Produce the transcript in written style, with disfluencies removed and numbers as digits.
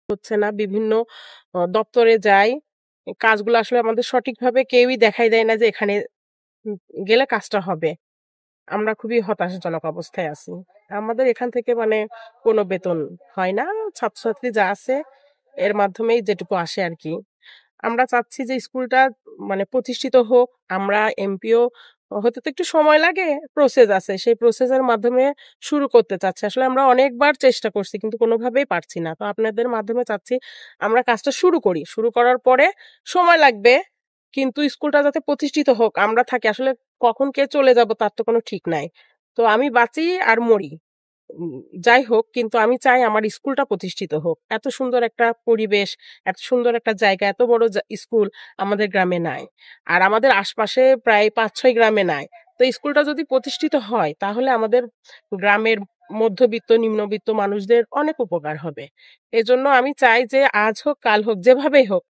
হচ্ছে না। বিভিন্ন দপ্তরে যাই। কাজগুলো আসলে আমাদের সঠিকভাবে কেউই দেখাই দেয় না যে এখানে উম গেলে কাজটা হবে। আমরা খুবই হতাশাজনক অবস্থায় আছি। আমাদের এখান থেকে মানে কোনো বেতন হয় না। ছাত্রছাত্রী যা আছে এর মাধ্যমেই যেটুকু আসে আরকি। আমরা চাচ্ছি যে স্কুলটা মানে প্রতিষ্ঠিত হোক। আমরা এমপিও হতে তো একটু সময় লাগে, প্রসেস আছে। সেই প্রসেসের মাধ্যমে শুরু করতে চাচ্ছি। আসলে আমরা অনেকবার চেষ্টা করছি কিন্তু কোনোভাবেই পারছি না। তো আপনাদের মাধ্যমে চাচ্ছি আমরা কাজটা শুরু করি। শুরু করার পরে সময় লাগবে কিন্তু স্কুলটা যাতে প্রতিষ্ঠিত হোক, আমরা থাকি। আসলে কখন কে চলে যাব তার তো কোনো ঠিক নাই। তো আমি বাঁচি আর মরি। উম যাই হোক কিন্তু আমি চাই আমার স্কুলটা প্রতিষ্ঠিত হোক। এত সুন্দর একটা পরিবেশ, এত সুন্দর একটা জায়গা, এত বড় স্কুল আমাদের গ্রামে নাই। আর আমাদের আশপাশে প্রায় ৫-৬ গ্রামে নাই। তো স্কুলটা যদি প্রতিষ্ঠিত হয় তাহলে আমাদের গ্রামের মধ্যবিত্ত, নিম্নবিত্ত মানুষদের অনেক উপকার হবে। এজন্য আমি চাই যে আজ হোক কাল হোক যেভাবেই হোক